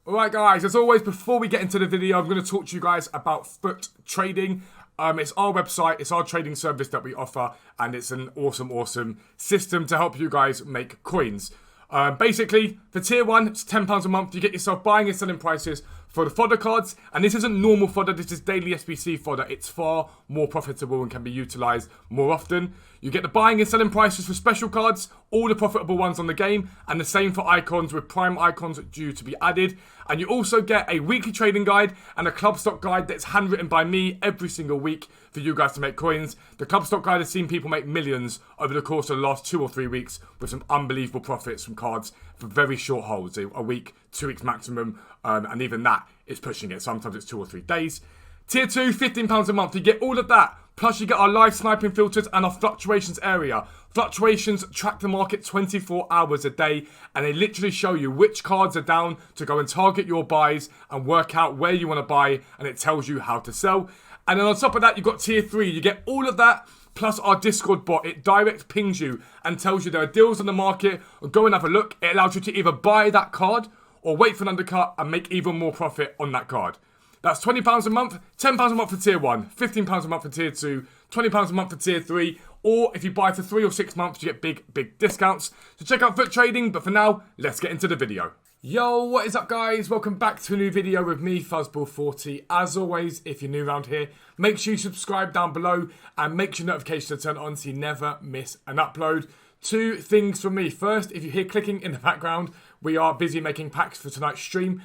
Alright guys, as always, before we get into the video, I'm going to talk to you guys about Futtrading. It's our website, it's our trading service that we offer, and it's an awesome system to help you guys make coins. Basically, for tier 1, it's £10 a month. You get yourself buying and selling prices for the fodder cards. And this isn't normal fodder, this is daily SBC fodder. It's far more profitable and can be utilised more often. You get the buying and selling prices for special cards, all the profitable ones on the game, and the same for icons with prime icons due to be added. And you also get a weekly trading guide and a club stock guide that's handwritten by me every single week for you guys to make coins. The club stock guide has seen people make millions over the course of the last 2 or 3 weeks with some unbelievable profits from cards for very short holds, a week, 2 weeks maximum, and even that is pushing it. Sometimes it's 2 or 3 days. Tier 2, £15 a month. You get all of that. Plus you get our live sniping filters and our fluctuations area. Fluctuations track the market 24 hours a day, and they literally show you which cards are down to go and target your buys and work out where you want to buy, and it tells you how to sell. And then on top of that, you've got tier 3. You get all of that plus our Discord bot. It direct pings you and tells you there are deals on the market, or go and have a look. It allows you to either buy that card or wait for an undercut and make even more profit on that card. That's £20 a month, £10 a month for tier 1, £15 a month for tier 2, £20 a month for tier 3, or if you buy for 3 or 6 months, you get big discounts. So check out Futtrading, but for now, let's get into the video. Yo, what is up guys? Welcome back to a new video with me, Fuzzball40. As always, if you're new around here, make sure you subscribe down below and make sure notifications are turned on so you never miss an upload. 2 things from me. First, if you hear clicking in the background, we are busy making packs for tonight's stream.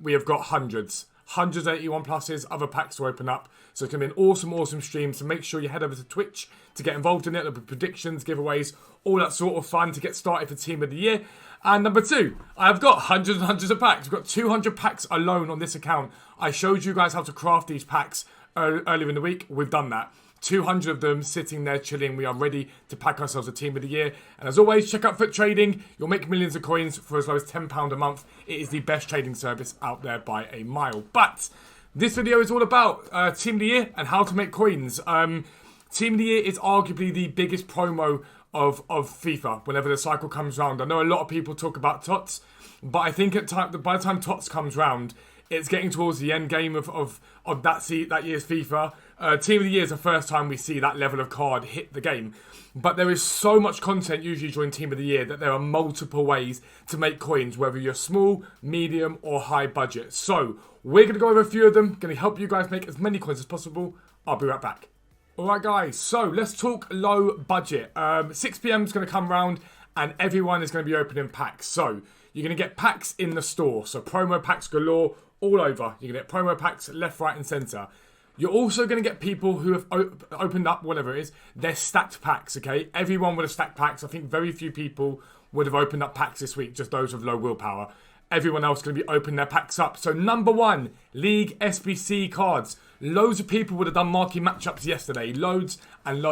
We have got hundreds of 81 pluses, other packs to open up. So it's going to be an awesome stream. So make sure you head over to Twitch to get involved in it. There'll be predictions, giveaways, all that sort of fun to get started for Team of the Year. And number 2, I've got hundreds of packs. We've got 200 packs alone on this account. I showed you guys how to craft these packs earlier in the week. We've done that. 200 of them sitting there chilling. We are ready to pack ourselves a Team of the Year. And as always, check out Futtrading. You'll make millions of coins for as low as £10 a month. It is the best trading service out there by a mile. But this video is all about Team of the Year and how to make coins. Team of the Year is arguably the biggest promo of FIFA whenever the cycle comes round. I know a lot of people talk about TOTS, but I think by the time TOTS comes round, it's getting towards the end game of that year's FIFA. Team of the Year is the first time we see that level of card hit the game. But there is so much content usually during Team of the Year that there are multiple ways to make coins, whether you're small, medium, or high budget. So we're going to go over a few of them, going to help you guys make as many coins as possible. I'll be right back. Alright guys, so let's talk low budget. 6 PM is going to come round and everyone is going to be opening packs. So you're going to get packs in the store. So promo packs galore all over. You're going to get promo packs left, right and centre. You're also going to get people who have opened up, whatever it is, their stacked packs, okay? Everyone would have stacked packs. I think very few people would have opened up packs this week, just those with low willpower. Everyone else is going to be opening their packs up. So number 1, League SBC cards. Loads of people would have done marquee matchups yesterday. Loads. And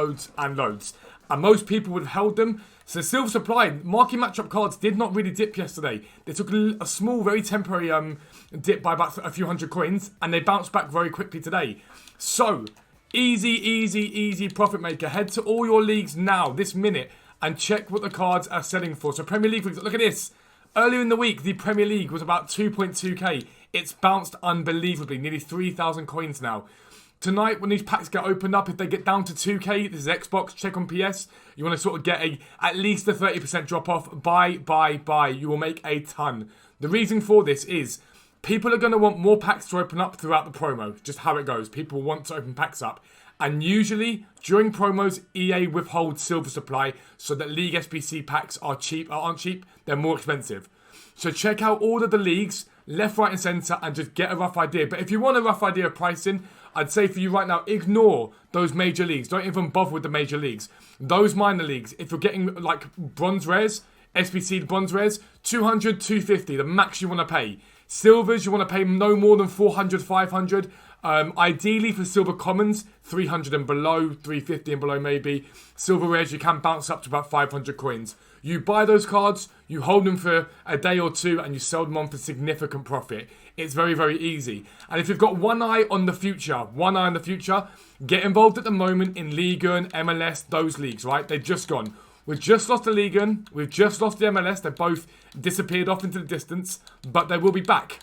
most people would have held them. So Silver Supply, marquee matchup cards did not really dip yesterday. They took a small, very temporary dip by about a few hundred coins, and they bounced back very quickly today. So, easy profit maker. Head to all your leagues now, this minute, and check what the cards are selling for. So Premier League, look at this. Earlier in the week, the Premier League was about 2.2k. It's bounced unbelievably, nearly 3,000 coins now. Tonight, when these packs get opened up, if they get down to 2k, this is Xbox, check on PS, you want to sort of get at least a 30% drop off. Buy. You will make a ton. The reason for this is people are going to want more packs to open up throughout the promo. Just how it goes. People want to open packs up. And usually, during promos, EA withholds Silver Supply so that League SBC packs aren't cheap, they're more expensive. So check out all of the leagues, left, right and centre, and just get a rough idea. But if you want a rough idea of pricing, I'd say for you right now, ignore those major leagues. Don't even bother with the major leagues. Those minor leagues, if you're getting like bronze rares, SBC bronze rares, 200, 250, the max you want to pay. Silvers, you want to pay no more than 400, 500. Ideally for silver commons, 300 and below, 350 and below maybe. Silver rares, you can bounce up to about 500 coins. You buy those cards, you hold them for a day or two, and you sell them on for significant profit. It's very easy. And if you've got one eye on the future, get involved at the moment in Liga and MLS, those leagues, right? They've just gone. We've just lost the Liga, we've just lost the MLS. They both disappeared off into the distance, but they will be back.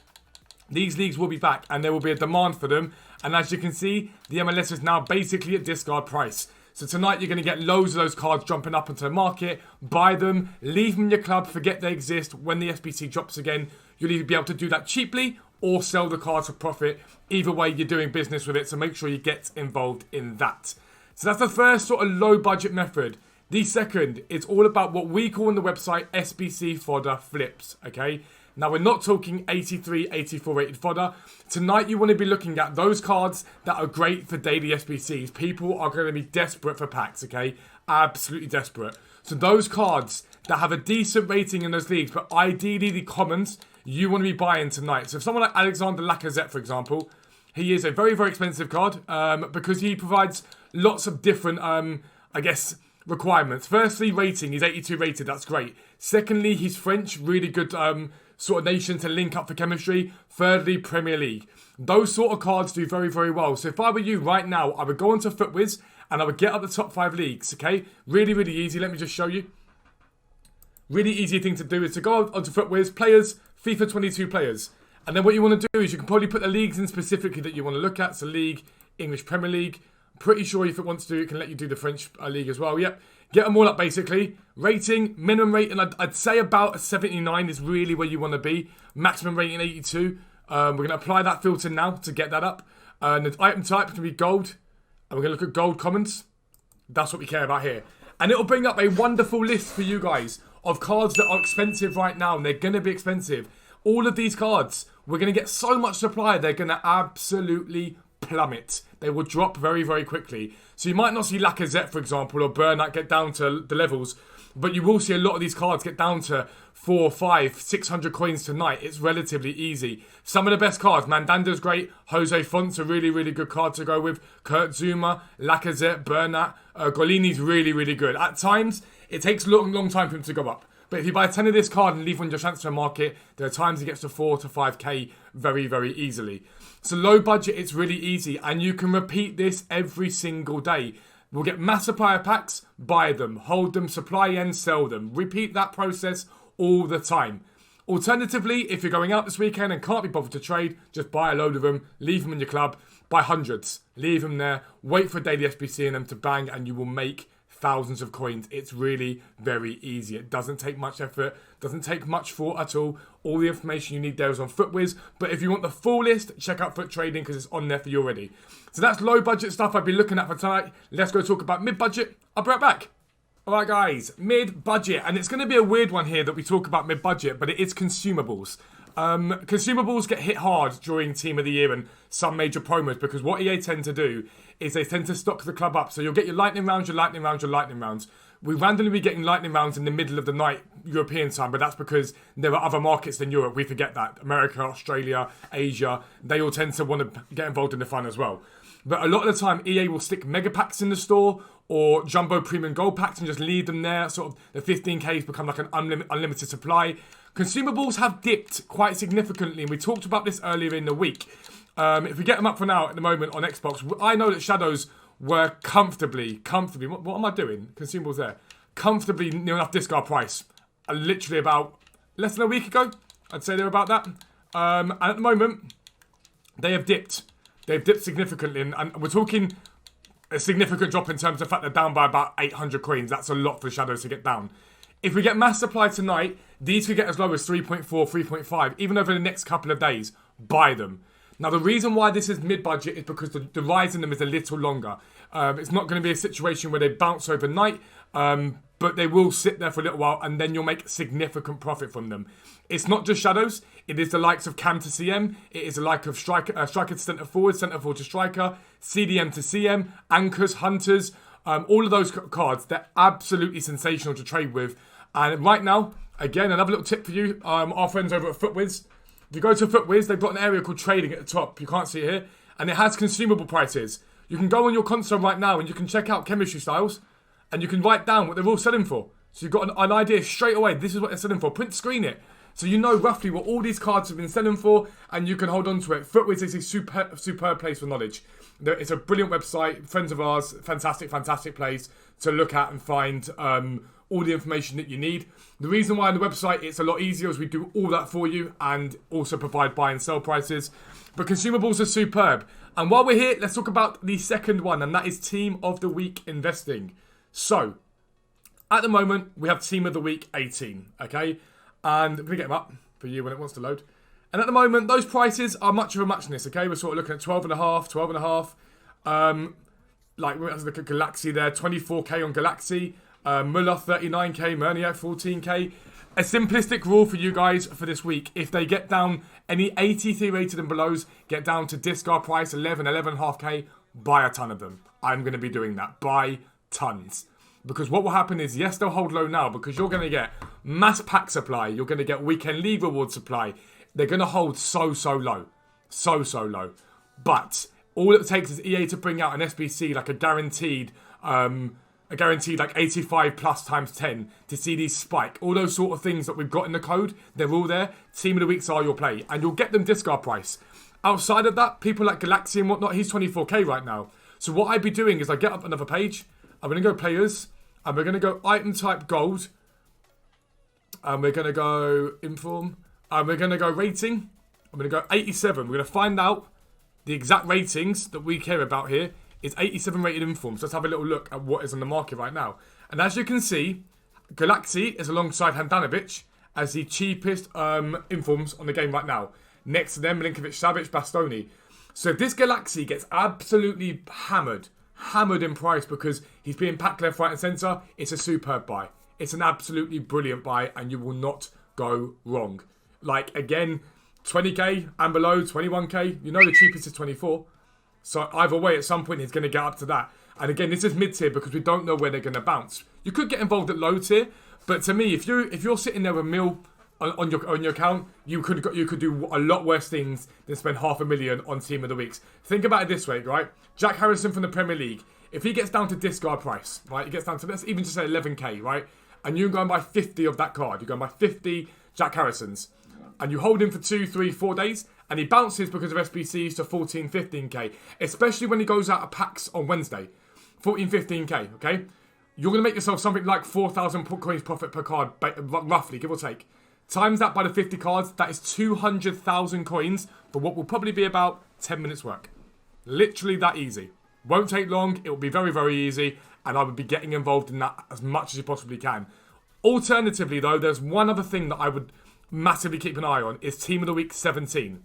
These leagues will be back, and there will be a demand for them. And as you can see, the MLS is now basically at discard price. So tonight you're going to get loads of those cards jumping up into the market. Buy them, leave them in your club, forget they exist. When the SBC drops again, you'll either be able to do that cheaply or sell the cards for profit. Either way, you're doing business with it, so make sure you get involved in that. So that's the first sort of low budget method. The second, it's all about what we call on the website SBC fodder flips, okay? Now, we're not talking 83, 84 rated fodder. Tonight, you want to be looking at those cards that are great for daily SBCs. People are going to be desperate for packs, okay? Absolutely desperate. So those cards that have a decent rating in those leagues, but ideally the commons, you want to be buying tonight. So if someone like Alexander Lacazette, for example, he is a very, very expensive card because he provides lots of different, I guess, requirements. Firstly, rating. He's 82 rated. That's great. Secondly, he's French. Really good sort of nation to link up for chemistry. Thirdly, Premier League. Those sort of cards do very, very well. So if I were you right now, I would go onto FUTWIZ and I would get up the top 5 leagues, okay? Really, really easy. Let me just show you. Really easy thing to do is to go onto FUTWIZ, players, FIFA 22 players. And then what you want to do is you can probably put the leagues in specifically that you want to look at. So League, English Premier League. Pretty sure if it wants to, it can let you do the French League as well. Yep. Get them all up, basically. Rating, minimum rating, I'd say about a 79 is really where you want to be. Maximum rating, 82. We're going to apply that filter now to get that up. And the item type can be gold. And we're going to look at gold commons. That's what we care about here. And it'll bring up a wonderful list for you guys of cards that are expensive right now. And they're going to be expensive. All of these cards, we're going to get so much supply, they're going to absolutely plummet. They will drop very, very quickly. So you might not see Lacazette, for example, or Bernat get down to the levels, but you will see a lot of these cards get down to 400, 500, 600 coins tonight. It's relatively easy. Some of the best cards, Mandanda's great, Jose Font's a really, really good card to go with, Kurt Zuma, Lacazette, Bernat, Golini's really, really good. At times, it takes a long time for him to go up. But if you buy 10 of this card and leave on your transfer market, there are times it gets to 4 to 5k very, very easily. So low budget, it's really easy. And you can repeat this every single day. We'll get mass supplier packs, buy them, hold them, supply and sell them. Repeat that process all the time. Alternatively, if you're going out this weekend and can't be bothered to trade, just buy a load of them, leave them in your club, buy hundreds, leave them there, wait for a daily SBC and them to bang, and you will make thousands of coins. It's really very easy. It doesn't take much effort, doesn't take much thought at all. All the information you need there is on FUTWIZ. But if you want the full list, check out Futtrading because it's on there for you already. So that's low budget stuff I'd be looking at for tonight. Let's go talk about mid budget. I'll be right back. Alright guys, mid budget, and it's going to be a weird one here that we talk about mid budget, but it is consumables. Consumables get hit hard during Team of the Year and some major promos because what EA tend to do is they tend to stock the club up. So you'll get your lightning rounds, your lightning rounds, your lightning rounds. We randomly be getting lightning rounds in the middle of the night European time, but that's because there are other markets than Europe. We forget that. America, Australia, Asia, they all tend to want to get involved in the fun as well. But a lot of the time, EA will stick mega packs in the store or jumbo premium gold packs and just leave them there. Sort of the 15Ks become like an unlimited supply. Consumables have dipped quite significantly, and we talked about this earlier in the week. If we get them up for now at the moment on Xbox, I know that Shadows were comfortably, what am I doing? Consumables there. Comfortably near enough discard price. Literally about less than a week ago, I'd say they're about that. And at the moment, they have dipped. They've dipped significantly, and we're talking a significant drop in terms of the fact they're down by about 800 coins. That's a lot for Shadows to get down. If we get mass supply tonight, these could get as low as 3.4, 3.5, even over the next couple of days. Buy them. Now, the reason why this is mid-budget is because the rise in them is a little longer. It's not going to be a situation where they bounce overnight, but they will sit there for a little while, and then you'll make significant profit from them. It's not just Shadows. It is the likes of Cam to CM. It is the like of striker to centre forward to striker, CDM to CM, anchors, hunters. All of those cards, they're absolutely sensational to trade with. And right now, again, another little tip for you, our friends over at FUTWIZ. If you go to FUTWIZ, they've got an area called trading at the top. You can't see it here. And it has consumable prices. You can go on your console right now and you can check out chemistry styles. And you can write down what they're all selling for. So you've got an idea straight away. This is what they're selling for. Print screen it. So you know roughly what all these cards have been selling for. And you can hold on to it. FUTWIZ is a superb place for knowledge. It's a brilliant website. Friends of ours. Fantastic place to look at and find all the information that you need. The reason why on the website it's a lot easier is we do all that for you and also provide buy and sell prices. But consumables are superb. And while we're here, let's talk about the second one, and that is Team of the Week investing. So, at the moment, we have Team of the Week 18, okay? And I'm going to get them up for you when it wants to load. And at the moment, those prices are much of a muchness, okay? We're sort of looking at 12.5, 12.5. Like, let's look at Galaxy there, 24k on Galaxy. Muller, 39k. Merniac, 14k. A simplistic rule for you guys for this week. If they get down, any 83 rated and belows, get down to discard price, 11.5k, buy a ton of them. I'm going to be doing that. Buy tons. Because what will happen is, yes, they'll hold low now because you're going to get mass pack supply. You're going to get weekend league reward supply. They're going to hold so low. So low. But all it takes is EA to bring out an SBC, like a guaranteed like 85 plus times 10 to see these spike. All those sort of things that we've got in the code, they're all there. Team of the Weeks are your play. And you'll get them discard price. Outside of that, people like Galaxy and whatnot, he's 24k right now. So what I'd be doing is I get up another page. I'm going to go players. And we're going to go item type gold. And we're going to go inform. And we're going to go rating. I'm going to go 87. We're going to find out the exact ratings that we care about here. It's 87 rated informs. So let's have a little look at what is on the market right now. And as you can see, Galaxy is alongside Handanovic as the cheapest informs on the game right now. Next to them, Milinkovic, Savic, Bastoni. So if this Galaxy gets absolutely hammered in price because he's being packed left, right and centre, it's a superb buy. It's an absolutely brilliant buy and you will not go wrong. Like, again, 20k and below, 21k. You know the cheapest is 24. So either way, at some point, he's going to get up to that. And again, this is mid-tier because we don't know where they're going to bounce. You could get involved at low tier, but to me, if you're sitting there with mil on your account, you could do a lot worse things than spend $500,000 on Team of the Weeks. Think about it this way, right? Jack Harrison from the Premier League, if he gets down to discard price, right? He gets down to, let's even just say 11k, right? And you go and buy 50 of that card. You go and buy 50 Jack Harrisons. And you hold him for 2, 3, 4 days, and he bounces because of SBCs to 14, 15k. Especially when he goes out of packs on Wednesday. 14, 15k, okay? You're going to make yourself something like 4,000 coins profit per card, roughly, give or take. Times that by the 50 cards, that is 200,000 coins for what will probably be about 10 minutes work. Literally that easy. Won't take long, it will be very, very easy, and I would be getting involved in that as much as you possibly can. Alternatively, though, there's one other thing that I would massively keep an eye on, is Team of the Week 17.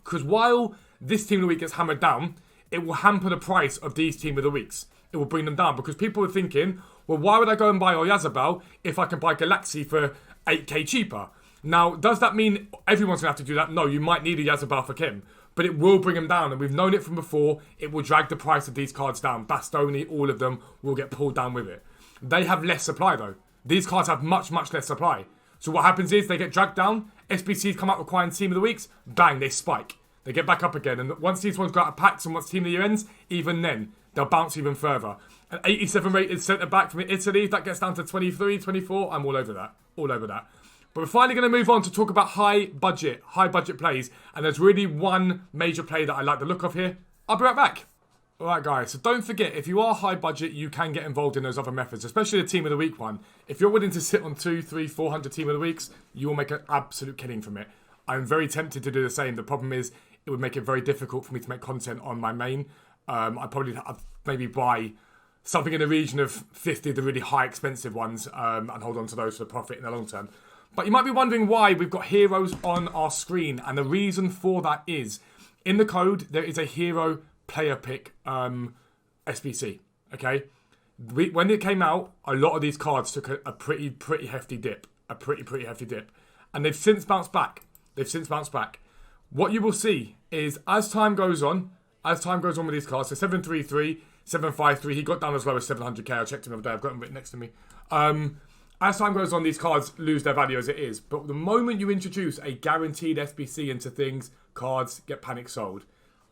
Because while this Team of the Week gets hammered down, it will hamper the price of these Team of the Weeks. It will bring them down, because people are thinking, well, why would I go and buy Oyarzabal if I can buy Galaxy for 8k cheaper? Now, does that mean everyone's going to have to do that? No, you might need a Oyarzabal for CHEM, but it will bring them down, and we've known it from before. It will drag the price of these cards down. Bastoni, all of them will get pulled down with it. They have less supply, though. These cards have much, much less supply. So what happens is they get dragged down. SBCs come out requiring Team of the Weeks. Bang, they spike. They get back up again. And once these ones go out of packs and once Team of the Year ends, even then, they'll bounce even further. An 87 rated centre back from Italy, if that gets down to 23, 24, I'm all over that. All over that. But we're finally going to move on to talk about high budget plays. And there's really one major play that I like the look of here. I'll be right back. Alright guys, so don't forget, if you are high budget, you can get involved in those other methods, especially the Team of the Week one. If you're willing to sit on 2, 3, 400 Team of the Weeks, you will make an absolute killing from it. I'm very tempted to do the same. The problem is, it would make it very difficult for me to make content on my main. I'd probably maybe buy something in the region of 50 of the really high expensive ones and hold on to those for profit in the long term. But you might be wondering why we've got heroes on our screen, and the reason for that is, in the code, there is a hero player pick SBC, okay? When it came out, a lot of these cards took a pretty hefty dip. A pretty hefty dip. And they've since bounced back. What you will see is, as time goes on with these cards, so 733, 753, he got down as low as 700k. I checked him the other day, I've got him written next to me. As time goes on, these cards lose their value as it is. But the moment you introduce a guaranteed SBC into things, cards get panic sold.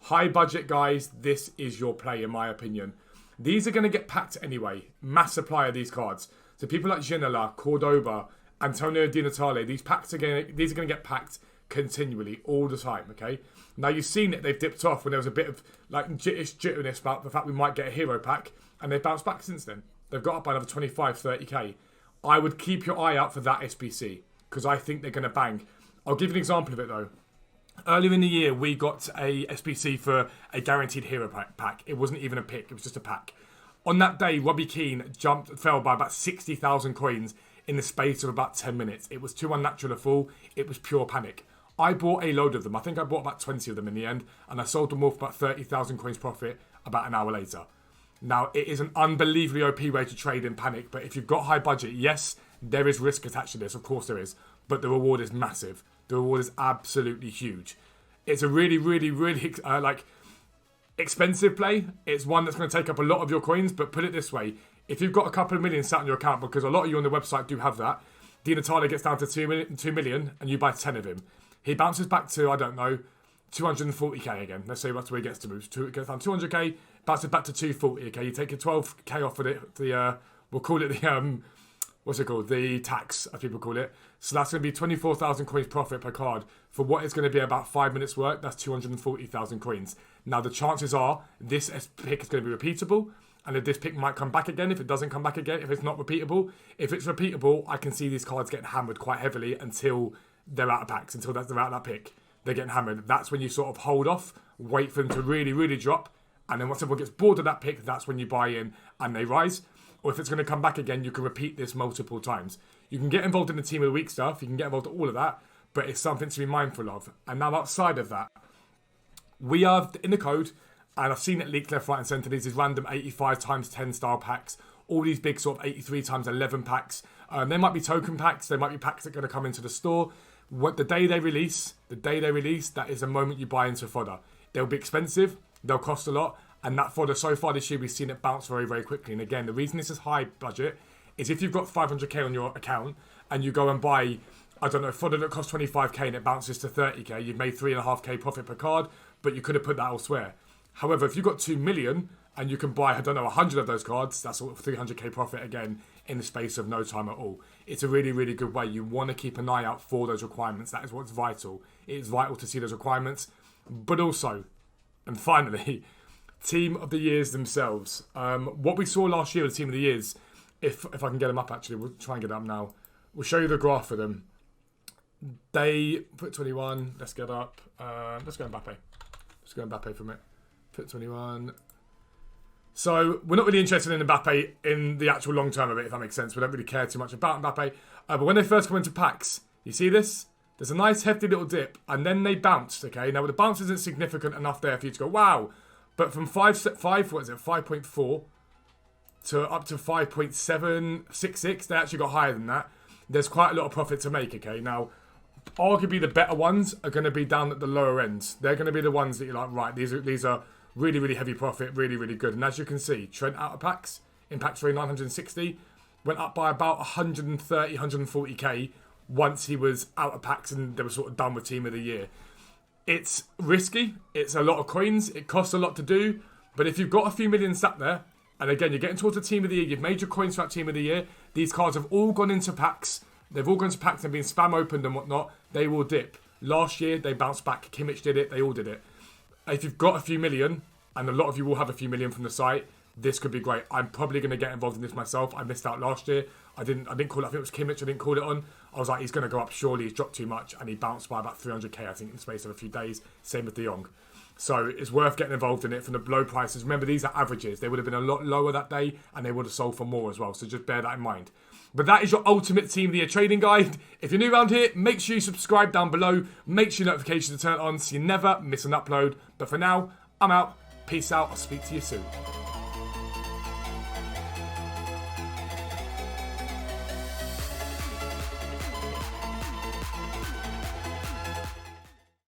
High budget guys, this is your play in my opinion. These are going to get packed anyway. Mass supply of these cards. So people like Ginola, Cordoba, Antonio Di Natale, these are going to get packed continually, all the time, okay? Now you've seen it, they've dipped off when there was a bit of like jitteriness about the fact we might get a hero pack, and they've bounced back since then. They've got up by another 25, 30k. I would keep your eye out for that SBC because I think they're going to bang. I'll give you an example of it though. Earlier in the year, we got a SBC for a guaranteed hero pack. It wasn't even a pick, it was just a pack. On that day, Robbie Keane fell by about 60,000 coins in the space of about 10 minutes. It was too unnatural a fall. It was pure panic. I bought a load of them. I think I bought about 20 of them in the end, and I sold them all for about 30,000 coins profit about an hour later. Now, it is an unbelievably OP way to trade in panic, but if you've got high budget, yes, there is risk attached to this. Of course there is, but the reward is massive. The reward is absolutely huge. It's a really, really, really expensive play. It's one that's going to take up a lot of your coins, but put it this way. If you've got a couple of million sat on your account, because a lot of you on the website do have that, Di Natale gets down to 2 million and you buy 10 of him. He bounces back to, I don't know, 240k again. Let's say that's where he gets to move. It gets down 200k, bounces back to 240, okay? You take your 12k off of it, we'll call it the, what's it called? The tax, as people call it. So that's going to be 24,000 coins profit per card. For what is going to be about 5 minutes work, that's 240,000 coins. Now, the chances are this pick is going to be repeatable. And if this pick might come back again, if it doesn't come back again, if it's not repeatable. If it's repeatable, I can see these cards getting hammered quite heavily until they're out of packs, until they're out of that pick. They're getting hammered. That's when you sort of hold off, wait for them to really, really drop. And then once everyone gets bored of that pick, that's when you buy in and they rise. Or if it's going to come back again, you can repeat this multiple times. You can get involved in the Team of the Week stuff. You can get involved in all of that. But it's something to be mindful of. And now outside of that, we are in the code, and I've seen it leaked left, right and centre. These random 85 times 10 style packs. All these big sort of 83 times 11 packs. They might be token packs. They might be packs that are going to come into the store. The day they release, that is the moment you buy into fodder. They'll be expensive. They'll cost a lot. And that fodder, so far this year, we've seen it bounce very, very quickly. And again, the reason this is high budget is if you've got 500k on your account and you go and buy, I don't know, fodder that costs 25k and it bounces to 30k, you've made 3.5k profit per card, but you could have put that elsewhere. However, if you've got 2 million and you can buy, I don't know, 100 of those cards, that's all 300k profit again in the space of no time at all. It's a really, really good way. You want to keep an eye out for those requirements. That is what's vital. It is vital to see those requirements. But also, and finally, Team of the Years themselves. What we saw last year with Team of the Years, if I can get them up actually, we'll try and get them up now. We'll show you the graph for them. They put 21, let's get up. Let's go Mbappe. Let's go Mbappe from it. Put 21. So we're not really interested in Mbappe in the actual long term of it, if that makes sense. We don't really care too much about Mbappe. But when they first come into packs, you see this? There's a nice hefty little dip, and then they bounced, okay? Now the bounce isn't significant enough there for you to go, wow. But from 5.4 to up to 5.766, they actually got higher than that. There's quite a lot of profit to make, okay? Now, arguably the better ones are going to be down at the lower ends. They're going to be the ones that you're like, right, these are really, really heavy profit, really, really good. And as you can see, Trent out of packs, in pack 3, 960, went up by about 130, 140k once he was out of packs and they were sort of done with Team of the Year. It's risky, it's a lot of coins, it costs a lot to do, but if you've got a few million sat there, and again, you're getting towards the Team of the Year, you've made your coins for that Team of the Year, these cards have all gone into packs, they've all gone into packs and been spam opened and whatnot, they will dip. Last year, they bounced back, Kimmich did it, they all did it. If you've got a few million, and a lot of you will have a few million from the site, this could be great. I'm probably going to get involved in this myself. I missed out last year. I didn't call it, I think it was Kimmich, I didn't call it on. I was like, he's going to go up surely, he's dropped too much, and he bounced by about 300k, I think, in the space of a few days. Same with De Jong. So it's worth getting involved in it from the low prices. Remember, these are averages. They would have been a lot lower that day, and they would have sold for more as well. So just bear that in mind. But that is your ultimate Team of the Year trading guide. If you're new around here, make sure you subscribe down below. Make sure your notifications are turned on so you never miss an upload. But for now, I'm out. Peace out. I'll speak to you soon.